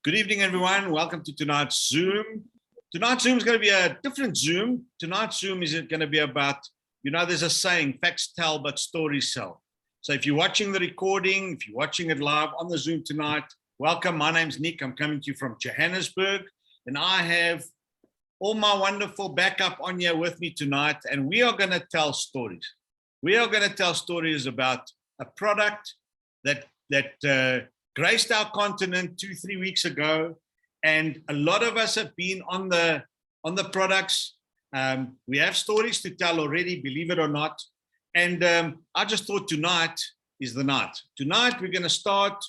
Good evening, everyone. Welcome to tonight's Zoom. Tonight's Zoom is going to be a different Zoom. Tonight's Zoom is going to be about, there's a saying, facts tell, but stories sell. So if you're watching the recording, if you're watching it live on the Zoom tonight, welcome. My name's Nick. I'm coming to you from Johannesburg, and I have all my wonderful backup on here with me tonight, and we are going to tell stories. We are going to tell stories about a product that graced our continent 2-3 weeks ago, and a lot of us have been on the products. We have stories to tell already, believe it or not. And I just thought tonight is the night. Tonight we're going to start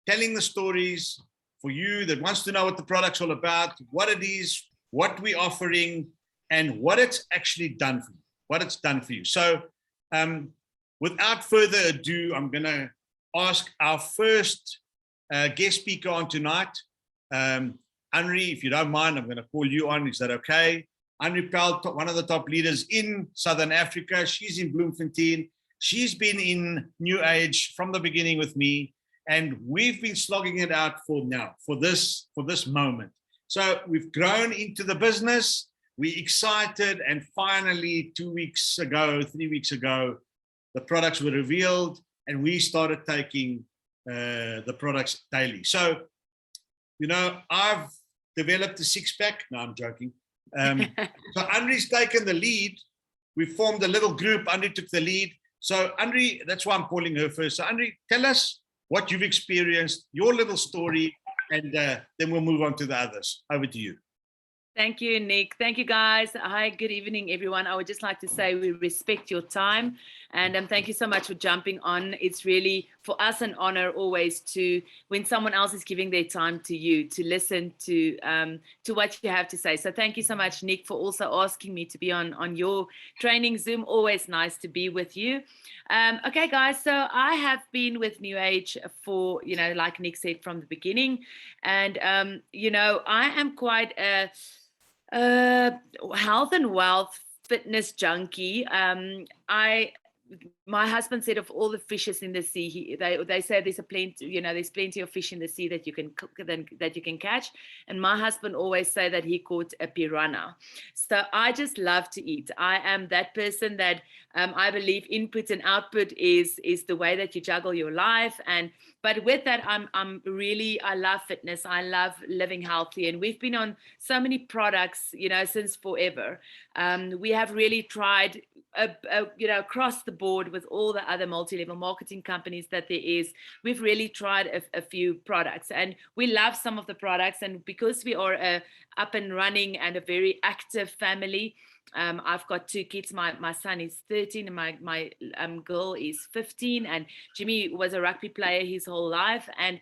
telling the stories for you that wants to know what the product's all about, what it is, what we're offering, and what it's actually done for you. What it's done for you. So without further ado, I'm going to ask our first guest speaker on tonight. Henri, if you don't mind, I'm going to call you on. Is that okay? Henri Pell, one of the top leaders in Southern Africa. She's in Bloemfontein. She's been in New Age from the beginning with me, and we've been slogging it out for this moment. So we've grown into the business. We're excited, and finally 3 weeks ago, the products were revealed, and we started taking the products daily. So, I've developed a six-pack. No, I'm joking. So Henri's taken the lead. We formed a little group. Henri took the lead. So Henri, that's why I'm calling her first. So Henri, tell us what you've experienced, your little story, and then we'll move on to the others. Over to you. Thank you, Nick. Thank you, guys. Hi, good evening, everyone. I would just like to say we respect your time, and thank you so much for jumping on. It's really, for us, an honor always to, when someone else is giving their time to you, to listen to what you have to say. So thank you so much, Nick, for also asking me to be on your training Zoom. Always nice to be with you. Okay, guys, so I have been with New Age for, like Nick said, from the beginning. And, I am quite a health and wealth fitness junkie. My husband said of all the fishes in the sea, they say there's plenty of fish in the sea that you can cook, that you can catch. And my husband always say that he caught a piranha. So I just love to eat. I am that person that I believe input and output is the way that you juggle your life. But with that, I love fitness. I love living healthy, and we've been on so many products, since forever. We have really tried, across the board with all the other multi-level marketing companies that there is. We've really tried a few products, and we love some of the products. And because we are a up and running and a very active family, I've got 2 kids. My son is 13 and my girl is 15, and Jimmy was a rugby player his whole life. And,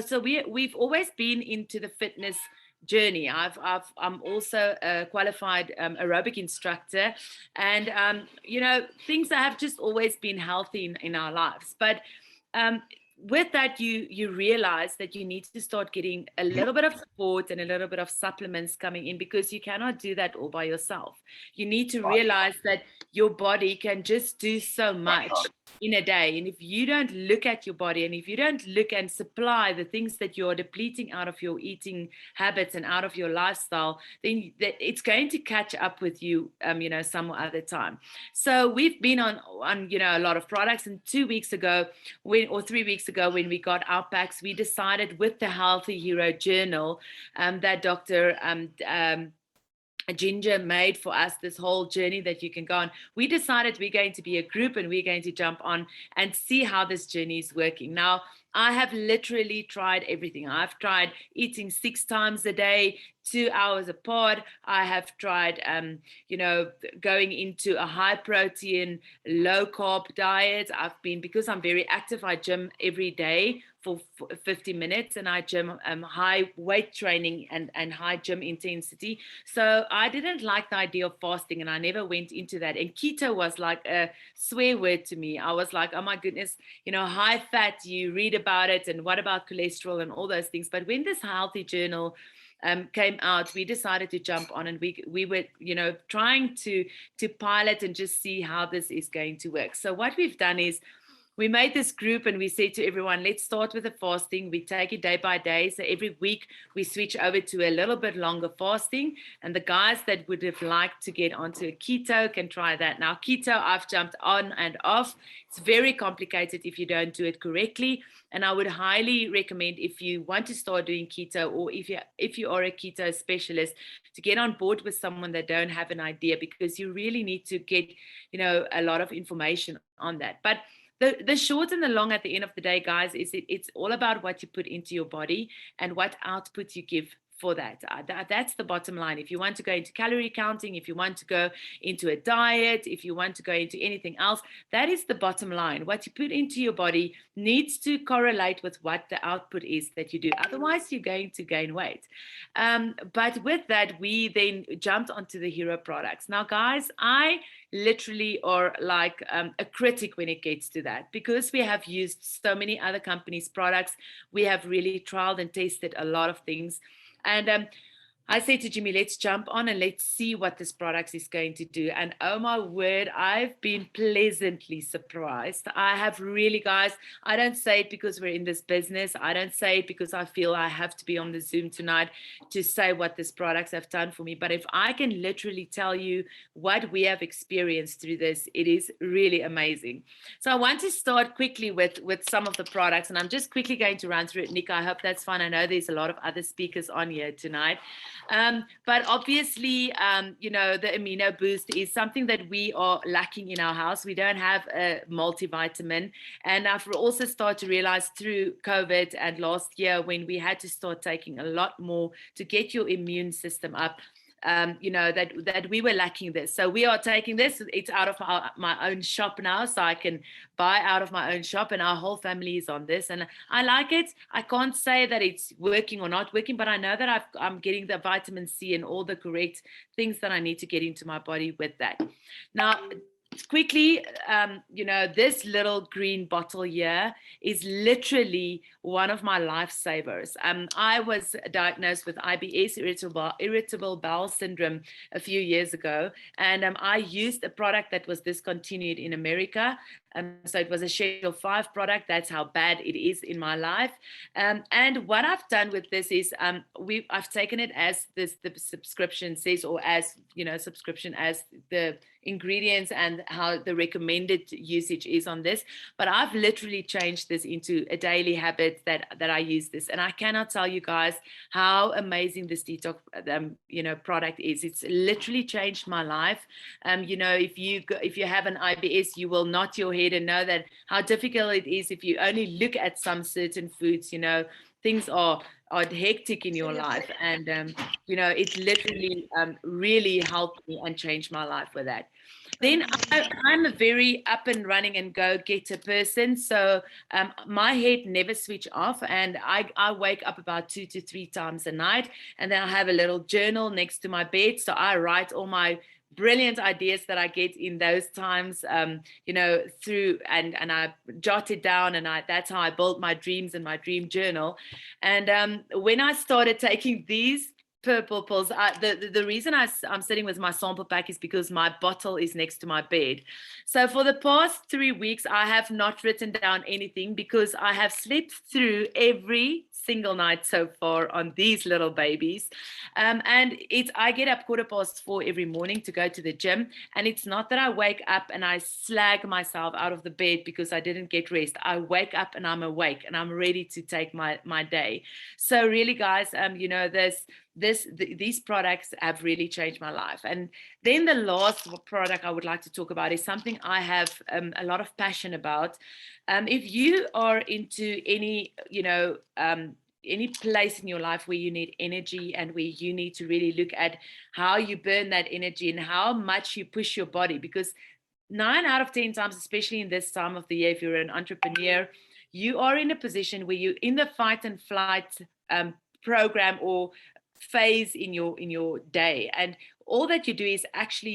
so we've always been into the fitness journey. I'm also a qualified aerobic instructor, and, things that have just always been healthy in our lives. But with that, you realize that you need to start getting a little bit of support and a little bit of supplements coming in, because you cannot do that all by yourself. You need to realize that your body can just do so much in a day. And if you don't look at your body, and if you don't look and supply the things that you're depleting out of your eating habits and out of your lifestyle, then it's going to catch up with you, some other time. So we've been on a lot of products. And 3 weeks ago, when we got our packs, we decided with the Healthy HiRO journal that Dr. Ginger made for us, this whole journey that you can go on. We decided we're going to be a group, and we're going to jump on and see how this journey is working. Now, I have literally tried everything. I've tried eating 6 times a day, 2 hours apart. I have tried, going into a high protein, low carb diet. Because I'm very active, I gym every day for 50 minutes, and I gym high weight training and high gym intensity. So I didn't like the idea of fasting, and I never went into that. And keto was like a swear word to me. I was like, oh my goodness, high fat, you read about it, and what about cholesterol and all those things. But when this healthy journal came out, we decided to jump on, and we were trying to pilot and just see how this is going to work. So what we've done is we made this group and we said to everyone, let's start with the fasting. We take it day by day. So every week we switch over to a little bit longer fasting. And the guys that would have liked to get onto a keto can try that. Now, keto, I've jumped on and off. It's very complicated if you don't do it correctly. And I would highly recommend, if you want to start doing keto, or if you are a keto specialist, to get on board with someone that don't have an idea, because you really need to get, a lot of information on that. But the short and the long at the end of the day, guys, is it's all about what you put into your body and what output you give for that. That's the bottom line. If you want to go into calorie counting, if you want to go into a diet, if you want to go into anything else, that is the bottom line. What you put into your body needs to correlate with what the output is that you do. Otherwise, you're going to gain weight. But with that, we then jumped onto the HiRO products. Now, guys, I literally are like a critic when it gets to that, because we have used so many other companies' products. We have really trialed and tested a lot of things. And I said to Jimmy, let's jump on and let's see what this product is going to do. And oh my word, I've been pleasantly surprised. I have really, guys, I don't say it because we're in this business. I don't say it because I feel I have to be on the Zoom tonight to say what these products have done for me. But if I can literally tell you what we have experienced through this, it is really amazing. So I want to start quickly with some of the products, and I'm just quickly going to run through it. Nick, I hope that's fine. I know there's a lot of other speakers on here tonight. But obviously, the Amino Boost is something that we are lacking in our house. We don't have a multivitamin. And I've also started to realize through COVID and last year, when we had to start taking a lot more to get your immune system up, that we were lacking this. So we are taking this. It's out of my own shop now, so I can buy out of my own shop, and our whole family is on this, and I like it. I can't say that it's working or not working, but I know that I'm getting the vitamin C and all the correct things that I need to get into my body with that. Now, quickly, this little green bottle here is literally one of my lifesavers. I was diagnosed with IBS, irritable bowel syndrome, a few years ago, and I used a product that was discontinued in America. So it was a Schedule 5 product. That's how bad it is in my life. And what I've done with this is I've taken it as the subscription says, or as subscription as the ingredients and how the recommended usage is on this. But I've literally changed this into a daily habit that I use this, and I cannot tell you guys how amazing this detox product is. It's literally changed my life. If you have an IBS, you will nod your head and know that how difficult it is if you only look at some certain foods. Things are hectic in your life, and it literally really helped me and changed my life with that. Then I'm a very up and running and go-getter person, so my head never switch off, and I wake up about 2 to 3 times a night, and then I have a little journal next to my bed, so I write all my brilliant ideas that I get in those times, through, and I jot it down, and that's how I built my dreams and my dream journal. And when I started taking these purple pills, the reason I'm sitting with my sample pack is because my bottle is next to my bed. So for the past 3 weeks, I have not written down anything, because I have slept through every single night so far on these little babies. And I get up 4:15 every morning to go to the gym. And it's not that I wake up and I slag myself out of the bed because I didn't get rest. I wake up and I'm awake and I'm ready to take my day. So really, guys, these products have really changed my life. And then the last product I would like to talk about is something I have a lot of passion about. If you are into any place in your life where you need energy and where you need to really look at how you burn that energy and how much you push your body, because 9 out of 10 times, especially in this time of the year, if you're an entrepreneur, you are in a position where you're in the fight and flight program or phase in your day, and all that you do is actually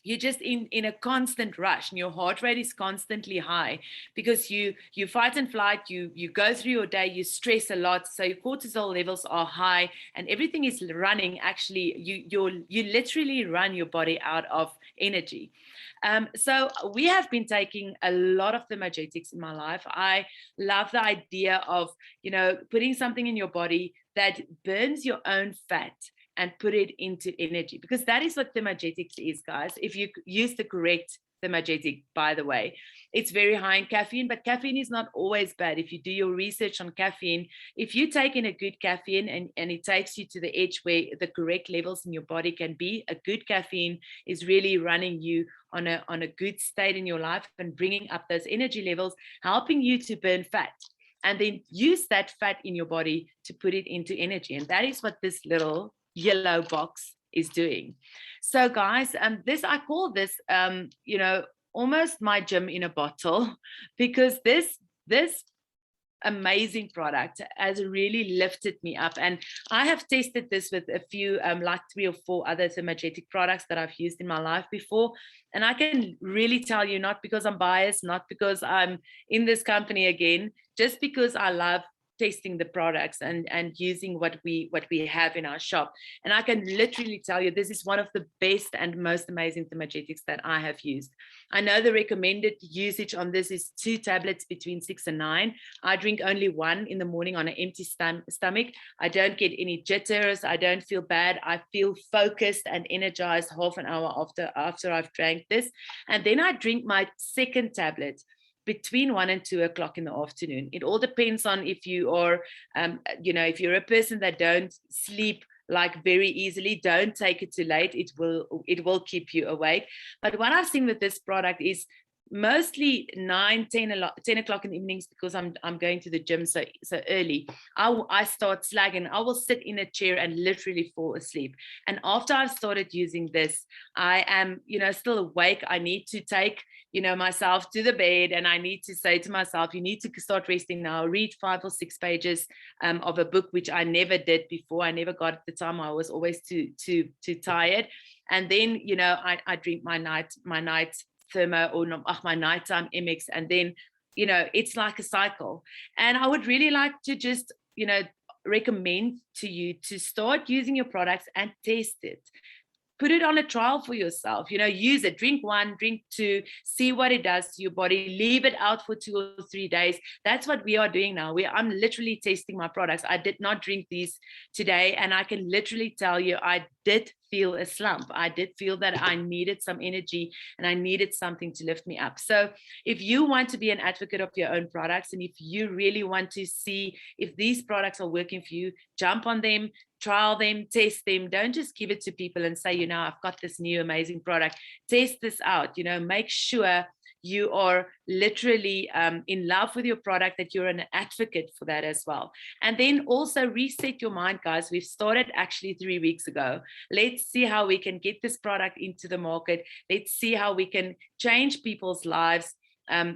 you're just in a constant rush, and your heart rate is constantly high because you fight and flight, you go through your day, you stress a lot, so your cortisol levels are high, and everything is running. Actually, you literally run your body out of energy. So we have been taking a lot of thermogetics in my life. I love the idea of, putting something in your body that burns your own fat and put it into energy, because that is what thermogetics is, guys. If you use the correct thermogetic, by the way, it's very high in caffeine, but caffeine is not always bad. If you do your research on caffeine, if you take in a good caffeine and it takes you to the edge where the correct levels in your body can be, a good caffeine is really running you on a good state in your life and bringing up those energy levels, helping you to burn fat, and then use that fat in your body to put it into energy. And that is what this little yellow box is doing. So guys, I call this almost my gym in a bottle, because this amazing product has really lifted me up. And I have tested this with a few like 3 or 4 other thermogenic products that I've used in my life before, and I can really tell you, not because I'm biased, not because I'm in this company again, just because I love testing the products and using what we have in our shop. And I can literally tell you, this is one of the best and most amazing thermogetics that I have used. I know the recommended usage on this is 2 tablets between 6 and 9. I drink only 1 in the morning on an empty stomach. I don't get any jitters. I don't feel bad. I feel focused and energized half an hour after I've drank this. And then I drink my 2nd tablet between 1 and 2 o'clock in the afternoon. It all depends on if you are, if you're a person that don't sleep like very easily, don't take it too late. It will keep you awake. But what I've seen with this product is mostly 10 o'clock in the evenings, because I'm going to the gym so early. I start slagging. I will sit in a chair and literally fall asleep. And after I've started using this, I am, still awake. I need to take, myself to the bed, and I need to say to myself, you need to start resting now. Read 5 or 6 pages of a book, which I never did before. I never got at the time. I was always too tired. And then, I drink my night thermo, or my nighttime MX, and then it's like a cycle. And I would really like to just recommend to you to start using your products and test it. Put it on a trial for yourself, use it, drink 1, drink 2, see what it does to your body, leave it out for 2 or 3 days. That's what we are doing now. I'm literally testing my products. I did not drink these today, and I can literally tell you, I did feel a slump. I did feel that I needed some energy and I needed something to lift me up. So if you want to be an advocate of your own products, and if you really want to see if these products are working for you, jump on them, trial them, test them. Don't just give it to people and say, I've got this new amazing product. Test this out, make sure you are literally in love with your product, that you're an advocate for that as well. And then also reset your mind, guys. We've started actually 3 weeks ago. Let's see how we can get this product into the market. Let's see how we can change people's lives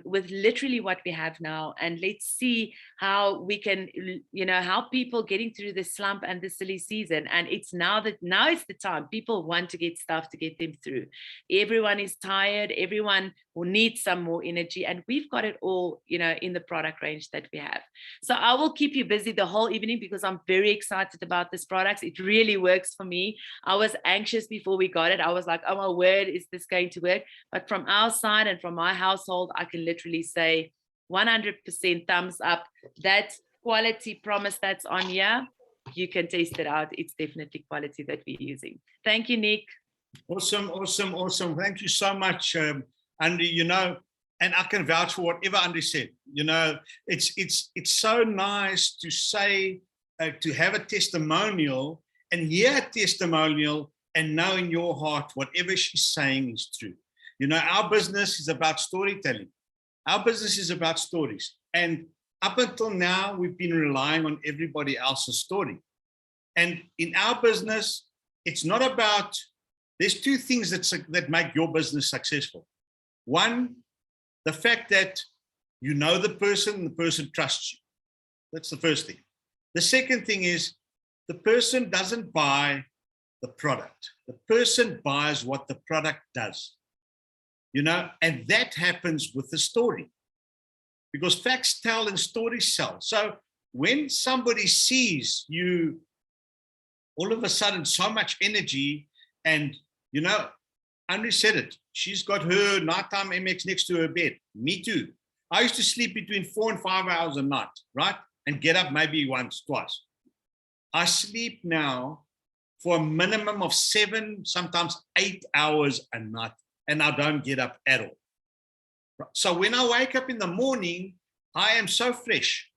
with literally what we have now. And let's see how we can, help people getting through the slump and the silly season. And now it's the time. People want to get stuff to get them through. Everyone is tired. Everyone will need some more energy. And we've got it all, in the product range that we have. So I will keep you busy the whole evening, because I'm very excited about this product. It really works for me. I was anxious before we got it. I was like, oh my word, is this going to work? But from our side and from my household, I can literally say 100% thumbs up. That quality promise that's on here, you can test it out. It's definitely quality that we're using. Thank you, Nick. Awesome. Thank you so much, Andy. And I can vouch for whatever Andy said. It's so nice to say, to have a testimonial and hear a testimonial and know in your heart whatever she's saying is true. Our business is about storytelling. Our business is about stories. And up until now, we've been relying on everybody else's story. And in our business, it's not about, there's 2 things that make your business successful. One, the fact that you know the person trusts you. That's the first thing. The second thing is, the person doesn't buy the product. The person buys what the product does. And that happens with the story, because facts tell and stories sell. So when somebody sees you, all of a sudden, so much energy, and Andrew said it, She's got her nighttime MX next to her bed. Me too. I used to sleep between 4 and 5 hours a night, right? And get up maybe once, twice. I sleep now for a minimum of 7, sometimes 8 hours a night, and I don't get up at all. So when I wake up in the morning, I am so fresh,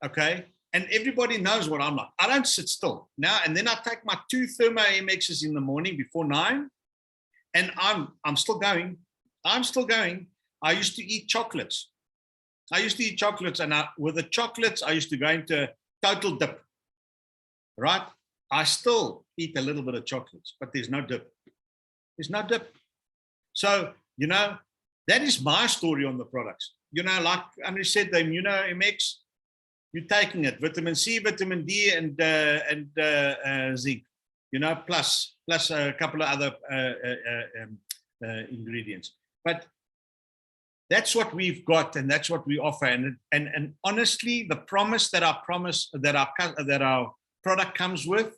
okay? And everybody knows what I'm like. I don't sit still now. And then I take my 2 thermo MXs in the morning before 9, and I'm still going. I'm still going. I used to eat chocolates. And with the chocolates, I used to go into total dip, right? I still eat a little bit of chocolates, but there's no dip. There's no dip. So, you know, that is my story on the products. You know, like Andrew said, the Immuno MX, you're taking it, vitamin C, vitamin D, and zinc, you know, plus a couple of other ingredients. But that's what we've got, and that's what we offer. And honestly, the promise that our product comes with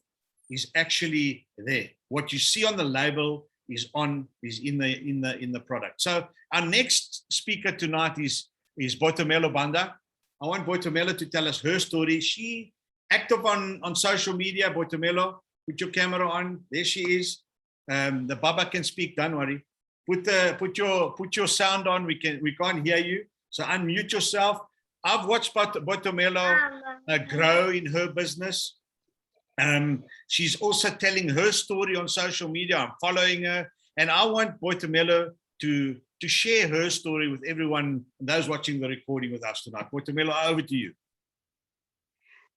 is actually there. What you see on the label is in the product. So our next speaker tonight is Boitumelo Banda. I want Boitumelo to tell us her story. She active on social media. Boitumelo, put your camera on. There she is. The Baba can speak. Don't worry. Put your sound on. We can't hear you. So unmute yourself. I've watched Boitumelo grow in her business. She's also telling her story on social media. I'm following her, and I want Boitumelo to share her story with everyone, those watching the recording with us tonight. Boitumelo, over to you.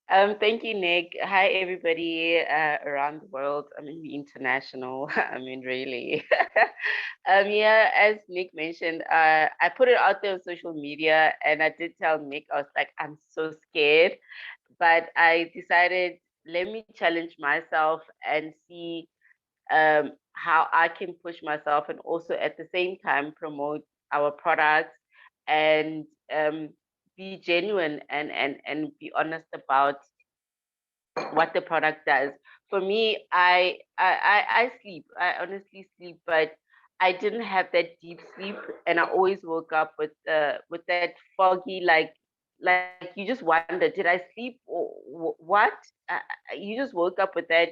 Thank you, Nick. Hi, everybody around the world. I mean, international. I mean, really. Yeah, as Nick mentioned, I put it out there on social media, and I did tell Nick, I was like, I'm so scared, but I decided, let me challenge myself and see how I can push myself, and also at the same time promote our products and be genuine and be honest about what the product does. For me, I sleep. I honestly sleep, but I didn't have that deep sleep, and I always woke up with that foggy, like you just wonder, did I sleep or what? You just woke up with that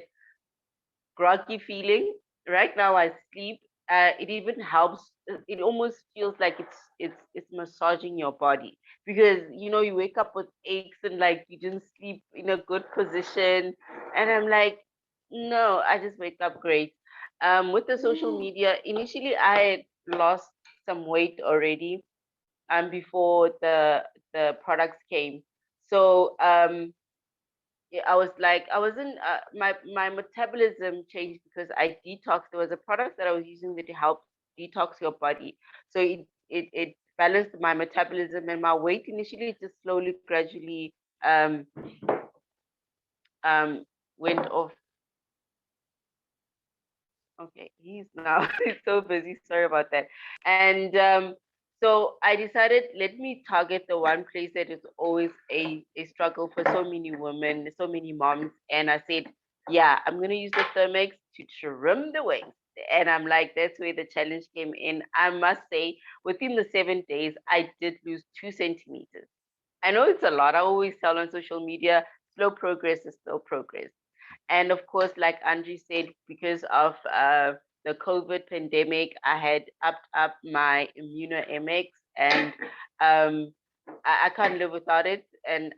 groggy feeling. Right now, I sleep. It even helps. It almost feels like it's massaging your body, because you know you wake up with aches and like you didn't sleep in a good position, and I'm like, no, I just wake up great. With the social media, initially I had lost some weight already, before the products came. So I was like, I wasn't, my metabolism changed because I detoxed. There was a product that I was using that helped detox your body. So it balanced my metabolism, and my weight initially just slowly, gradually went off. Okay, he's now he's so busy. Sorry about that. And so I decided, let me target the one place that is always a struggle for so many women, so many moms. And I said, yeah, I'm gonna use the Thermex to trim the waist. And I'm like, that's where the challenge came in. I must say, within the 7 days, I did lose 2 centimeters. I know it's a lot. I always tell on social media, slow progress is slow progress. And of course, like Andrew said, because of the COVID pandemic, I had upped up my Immuno MX, and I can't live without it. And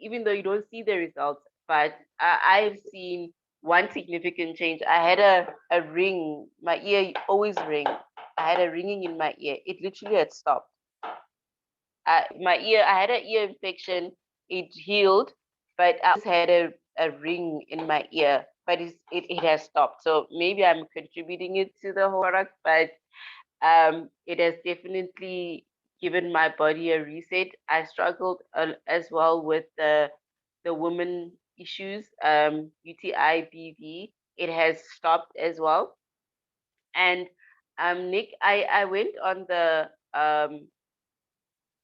even though you don't see the results, but I've seen one significant change. I had a ring, my ear always ring. I had a ringing in my ear. It literally had stopped. I had an ear infection. It healed, but I always had a ring in my ear, but it has stopped. So maybe I'm contributing it to the whole product, but it has definitely given my body a reset. I struggled as well with the women issues, UTI, BV. It has stopped as well. And Nick, I went on the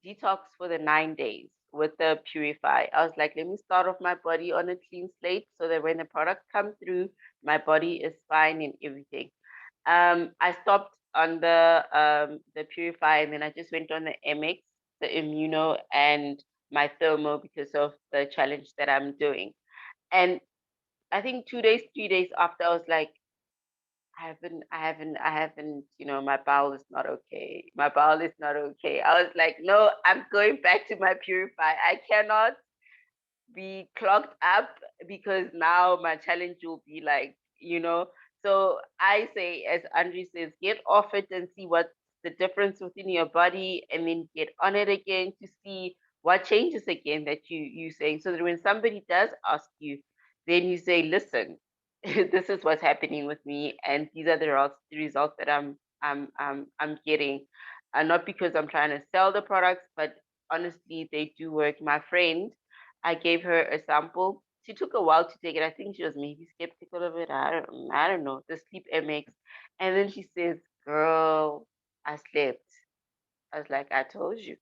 detox for the 9 days with the Purify. I was like, let me start off my body on a clean slate so that when the product comes through, my body is fine and everything. I stopped on the Purify, and then I just went on the MX, the Immuno, and my Thermo because of the challenge that I'm doing. And I think 2 days, 3 days after, I was like, I haven't, my bowel is not okay. My bowel is not okay. I was like, no, I'm going back to my Purify. I cannot be clogged up because now my challenge will be like, So I say, as Andre says, get off it and see what's the difference within your body, and then get on it again to see what changes again that you saying. So that when somebody does ask you, then you say, listen, this is what's happening with me, and these are the results that I'm getting, and not because I'm trying to sell the products, but honestly, they do work. My friend, I gave her a sample. She took a while to take it. I think she was maybe skeptical of it. I don't know, the Sleep MX. And then she says, girl, I slept. I was like, I told you.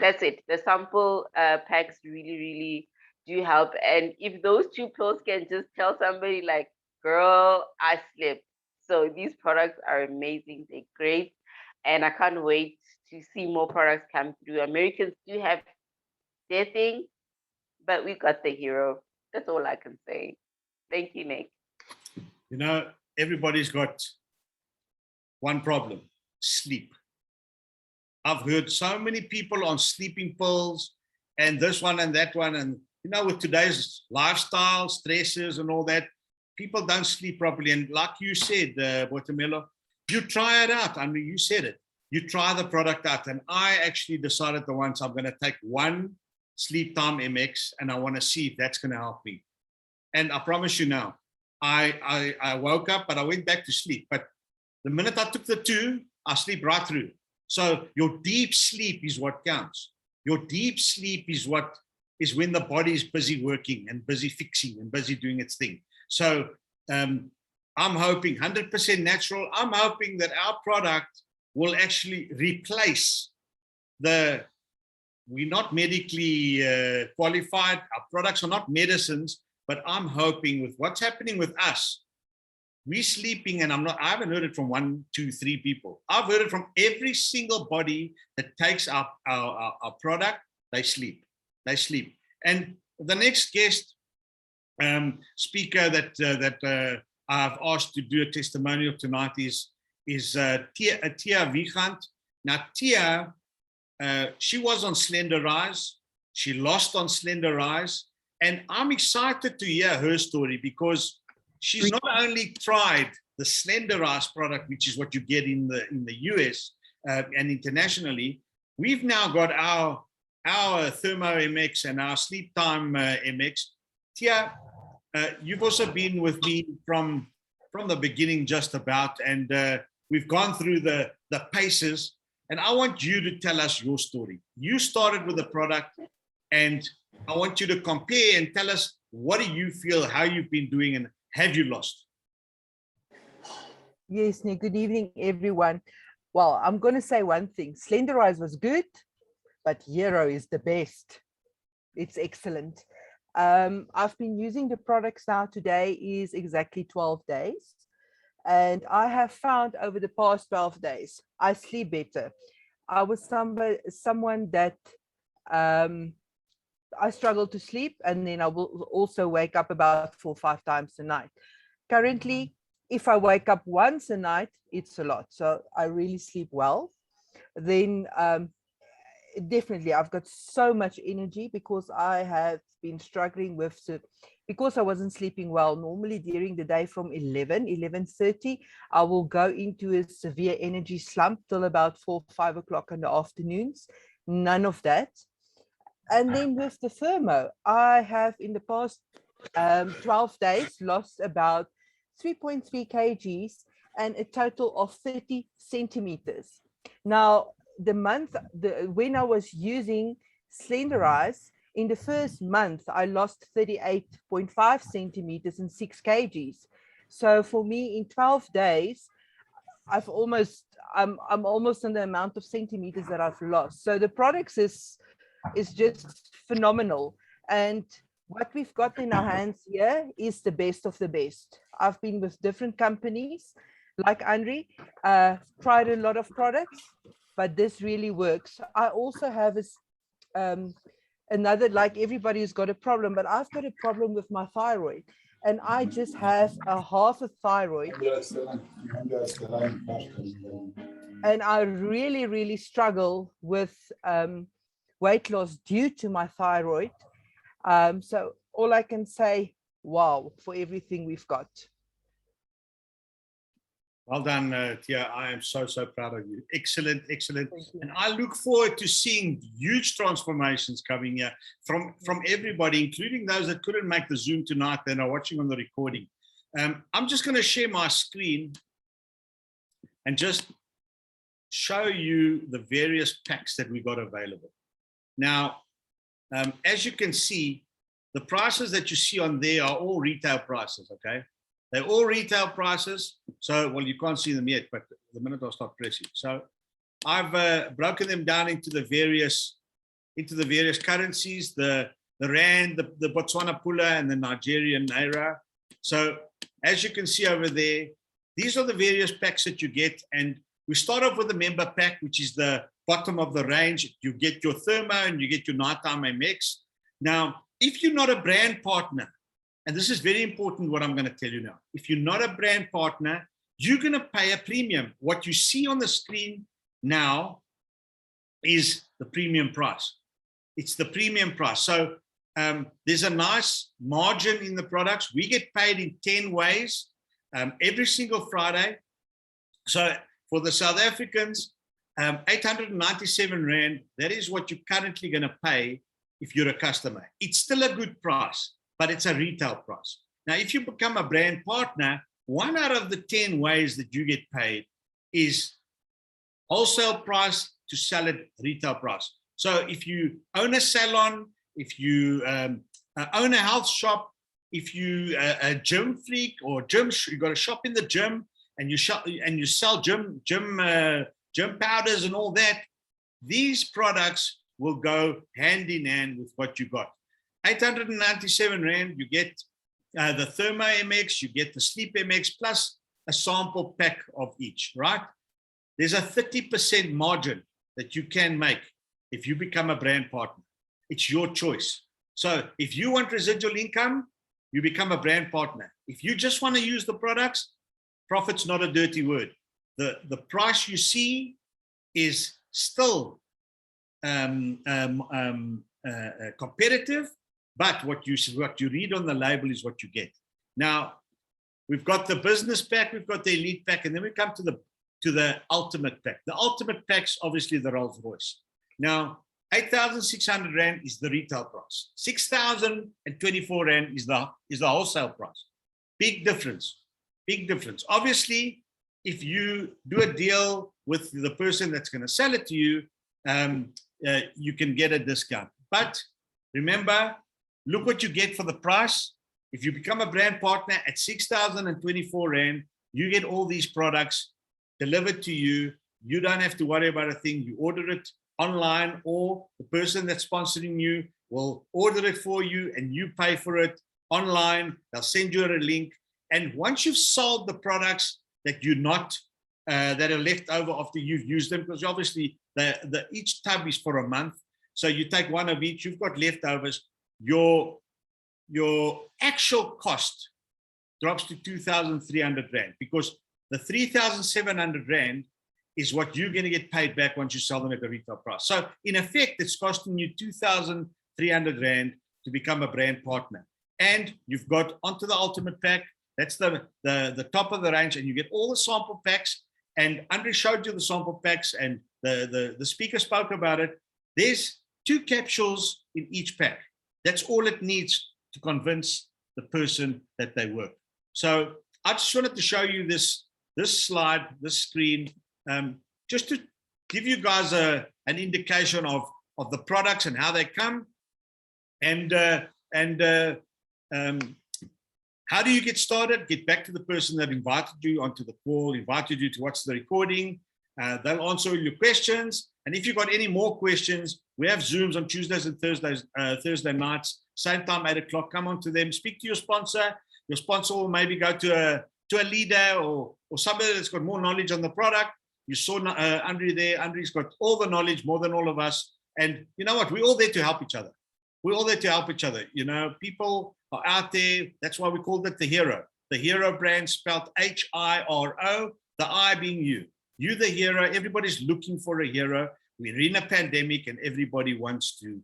That's it. The sample packs really, really do help. And if those 2 pills can just tell somebody like, girl, I slept. So these products are amazing. They're great. And I can't wait to see more products come through. Americans do have their thing, but we got the HiRO. That's all I can say. Thank you, Nick. Everybody's got one problem: sleep. I've heard so many people on sleeping pills and this one and that one. And, with today's lifestyle, stresses and all that, people don't sleep properly. And like you said, Botamelo, you try it out. I mean, you said it. You try the product out. And I actually decided the once I'm going to take one Sleep Time MX, and I want to see if that's going to help me. And I promise you now, I woke up, but I went back to sleep. But the minute I took the 2, I sleep right through. So your deep sleep is what counts. Your deep sleep is when the body is busy working and busy fixing and busy doing its thing. So I'm hoping 100% natural. I'm hoping that our product will actually replace we're not medically qualified. Our products are not medicines, but I'm hoping with what's happening with us, we're sleeping, and I haven't heard it from 1, 2, 3 people. I've heard it from every single body that takes our product. They sleep. And the next guest speaker that I've asked to do a testimonial tonight is Tia Wiegand. Now, Tia, she was on Slender Rise. She lost on Slender Rise. And I'm excited to hear her story because she's not only tried the Slender Rise product, which is what you get in the US and internationally. We've now got our Thermo MX and our Sleep Time MX. Tia, you've also been with me from the beginning just about, and we've gone through the paces. And I want you to tell us your story. You started with the product, and I want you to compare and tell us, what do you feel, how you've been doing, and have you lost? Yes, Nick, good evening, everyone. Well, I'm going to say one thing. Slender Rise was good, but HiRO is the best. It's excellent. I've been using the products now. Today is exactly 12 days. And I have found over the past 12 days, I sleep better. I was someone that I struggle to sleep, and then I will also wake up about 4 or 5 times a night. Currently, if I wake up once a night, it's a lot. So I really sleep well. Then definitely, I've got so much energy because I have been struggling with, because I wasn't sleeping well. Normally during the day from 11:30, I will go into a severe energy slump till about 4 or 5 o'clock in the afternoons. None of that. And then with the Thermo, I have in the past 12 days lost about 3.3 kgs and a total of 30 centimeters. Now, when I was using Slender Rise, in the first month, I lost 38.5 centimeters and 6 kgs. So for me, in 12 days, I'm almost in the amount of centimeters that I've lost. So the products is just phenomenal. And what we've got in our hands here is the best of the best. I've been with different companies, like Andre, tried a lot of products, but this really works. I also have another, like everybody who's got a problem, but I've got a problem with my thyroid, and I just have a half a thyroid, and I really, really struggle with weight loss due to my thyroid. So all I can say, wow, for everything we've got. Well done, Tia. I am so proud of you. Excellent, excellent. Thank you. And I look forward to seeing huge transformations coming here from everybody, including those that couldn't make the Zoom tonight and are watching on the recording. I'm just going to share my screen and just show you the various packs that we got available. Now, as you can see, the prices that you see on there are all retail prices, okay? They're all retail prices. So, well, you can't see them yet, but the minute I'll start pressing. So I've broken them down into the various currencies, the Rand, the Botswana Pula, and the Nigerian Naira. So as you can see over there, these are the various packs that you get. And we start off with the member pack, which is the bottom of the range. You get your Thermo and you get your Nighttime MX. Now, if you're not a brand partner, and this is very important what I'm going to tell you now. If you're not a brand partner, you're going to pay a premium. What you see on the screen now is the premium price. It's the premium price. So there's a nice margin in the products. We get paid in 10 ways every single Friday. So for the South Africans, 897 Rand, that is what you're currently going to pay if you're a customer. It's still a good price, but it's a retail price. Now, if you become a brand partner, 1 out of the 10 ways that you get paid is wholesale price to sell at retail price. So if you own a salon, if you own a health shop, if you a gym freak or you got a shop in the gym and you sell gym powders and all that, these products will go hand in hand with what you got. 897 Rand, you get the Thermo MX, you get the Sleep MX, plus a sample pack of each, right? There's a 30% margin that you can make if you become a brand partner. It's your choice. So if you want residual income, you become a brand partner. If you just want to use the products, profit's not a dirty word. The price you see is still competitive, but what you read on the label is what you get. Now, we've got the business pack, we've got the elite pack, and then we come to the ultimate pack. The ultimate pack's obviously the Rolls Royce. Now, 8,600 Rand is the retail price. 6,024 Rand is the wholesale price. Big difference. Big difference. Obviously, if you do a deal with the person that's going to sell it to you, you can get a discount. But remember, look what you get for the price. If you become a brand partner at 6,024 Rand, you get all these products delivered to you. You don't have to worry about a thing. You order it online, or the person that's sponsoring you will order it for you and you pay for it online. They'll send you a link. And once you've sold the products that you're not, that are left over after you've used them, because obviously each tub is for a month. So you take one of each, you've got leftovers. Your actual cost drops to 2,300 Rand, because the 3,700 Rand is what you're going to get paid back once you sell them at the retail price. So in effect, it's costing you 2,300 Rand to become a brand partner. And you've got onto the ultimate pack. That's the top of the range, and you get all the sample packs. And Andre showed you the sample packs, and the speaker spoke about it. There's 2 capsules in each pack. That's all it needs to convince the person that they work. So I just wanted to show you this slide, this screen, just to give you guys an indication of the products and how they come, and how do you get started? Get back to the person that invited you onto the call, invited you to watch the recording. They'll answer your questions. And if you've got any more questions, we have Zooms on Tuesdays and Thursday nights, same time, 8 o'clock. Come on to them, speak to your sponsor. Your sponsor will maybe go to to a leader or somebody that's got more knowledge on the product. You saw Andre there. Andre's got all the knowledge, more than all of us. And you know what? We're all there to help each other. We're all there to help each other. You know, people are out there. That's why we called it the HiRO. The HiRO brand, spelled HiRO, the I being you. You the hero. Everybody's looking for a hero. We're in a pandemic and everybody wants to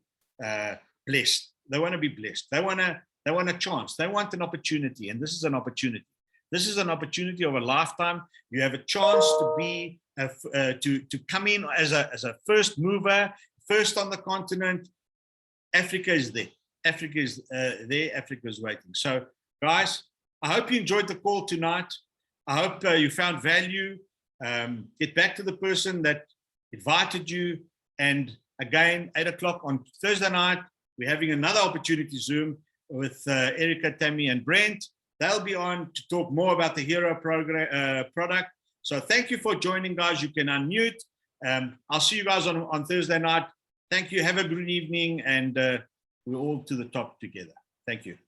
blessed. They want to be blessed. They want a chance. They want an opportunity. And this is an opportunity. This is an opportunity of a lifetime. You have a chance to be to come in as a first mover, first on the continent. Africa is there. Africa is there. Africa is waiting. So, guys, I hope you enjoyed the call tonight. I hope you found value. Get back to the person that invited you. And again, 8 o'clock on Thursday night, we're having another opportunity Zoom with Erica, Tammy, and Brent. They'll be on to talk more about the HiRO program product. So thank you for joining, guys. You can unmute. I'll see you guys on Thursday night. Thank you. Have a good evening, and we're all to the top together. Thank you.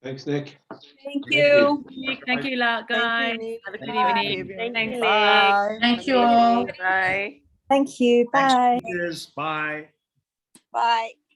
Thanks, Nick. Thank you. Thank you, guys. Thank you, Nick. Have a good Bye. evening. Thank Thanks. you, Bye. Nick. Thank you all. Bye. Thank you. Thanks, Bye. Cheers. Bye. Bye.